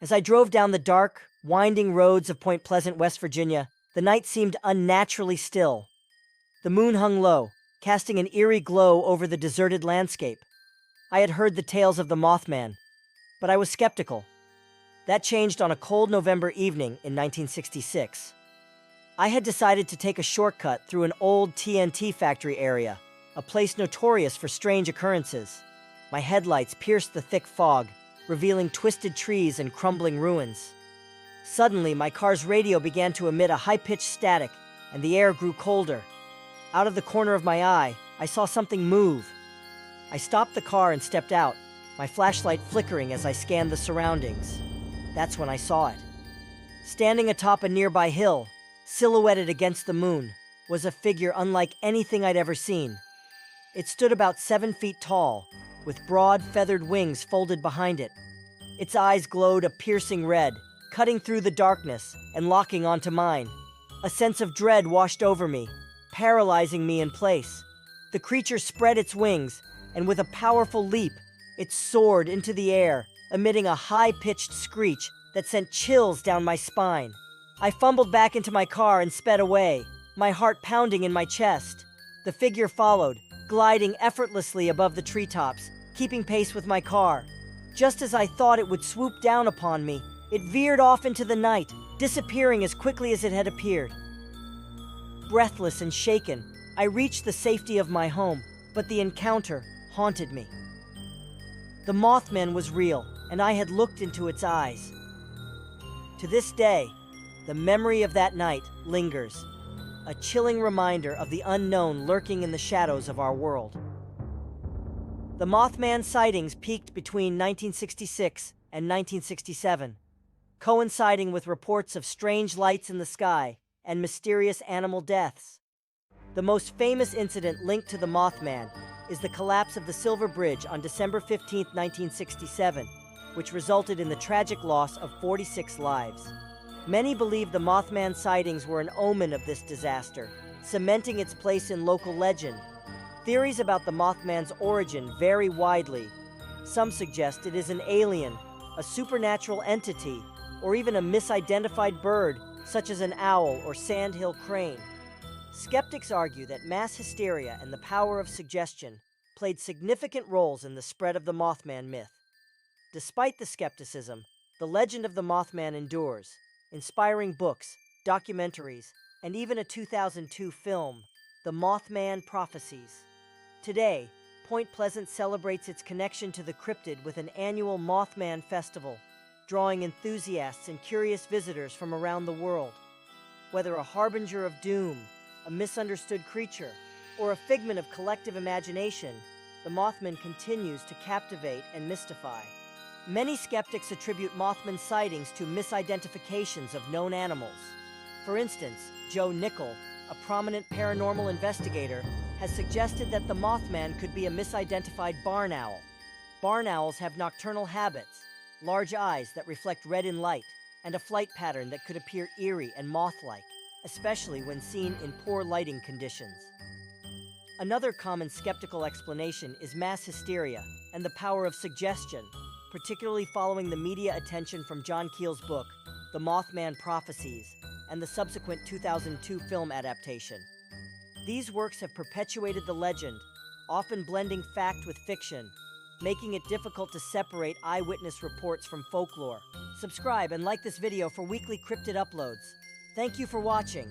As I drove down the dark, winding roads of Point Pleasant, West Virginia, the night seemed unnaturally still. The moon hung low, casting an eerie glow over the deserted landscape. I had heard the tales of the Mothman, but I was skeptical. That changed on a cold November evening in 1966. I had decided to take a shortcut through an old TNT factory area, a place notorious for strange occurrences. My headlights pierced the thick fog, revealing twisted trees and crumbling ruins. Suddenly, my car's radio began to emit a high-pitched static, and the air grew colder. Out of the corner of my eye, I saw something move. I stopped the car and stepped out, my flashlight flickering as I scanned the surroundings. That's when I saw it. Standing atop a nearby hill, silhouetted against the moon, was a figure unlike anything I'd ever seen. It stood about 7 feet tall, with broad, feathered wings folded behind it. Its eyes glowed a piercing red, cutting through the darkness and locking onto mine. A sense of dread washed over me, paralyzing me in place. The creature spread its wings, and with a powerful leap, it soared into the air, emitting a high-pitched screech that sent chills down my spine. I fumbled back into my car and sped away, my heart pounding in my chest. The figure followed, gliding effortlessly above the treetops, keeping pace with my car. Just as I thought it would swoop down upon me, it veered off into the night, disappearing as quickly as it had appeared. Breathless and shaken, I reached the safety of my home, but the encounter haunted me. The Mothman was real, and I had looked into its eyes. To this day, the memory of that night lingers, a chilling reminder of the unknown lurking in the shadows of our world. The Mothman sightings peaked between 1966 and 1967, coinciding with reports of strange lights in the sky and mysterious animal deaths. The most famous incident linked to the Mothman is the collapse of the Silver Bridge on December 15, 1967, which resulted in the tragic loss of 46 lives. Many believe the Mothman sightings were an omen of this disaster, cementing its place in local legend. Theories about the Mothman's origin vary widely. Some suggest it is an alien, a supernatural entity, or even a misidentified bird, such as an owl or sandhill crane. Skeptics argue that mass hysteria and the power of suggestion played significant roles in the spread of the Mothman myth. Despite the skepticism, the legend of the Mothman endures, inspiring books, documentaries, and even a 2002 film, The Mothman Prophecies. Today, Point Pleasant celebrates its connection to the cryptid with an annual Mothman festival, drawing enthusiasts and curious visitors from around the world. Whether a harbinger of doom, a misunderstood creature, or a figment of collective imagination, the Mothman continues to captivate and mystify. Many skeptics attribute Mothman sightings to misidentifications of known animals. For instance, Joe Nickel, a prominent paranormal investigator, has suggested that the Mothman could be a misidentified barn owl. Barn owls have nocturnal habits, large eyes that reflect red in light, and a flight pattern that could appear eerie and moth-like, especially when seen in poor lighting conditions. Another common skeptical explanation is mass hysteria and the power of suggestion, particularly following the media attention from John Keel's book, The Mothman Prophecies, and the subsequent 2002 film adaptation. These works have perpetuated the legend, often blending fact with fiction, making it difficult to separate eyewitness reports from folklore. Subscribe and like this video for weekly cryptid uploads. Thank you for watching.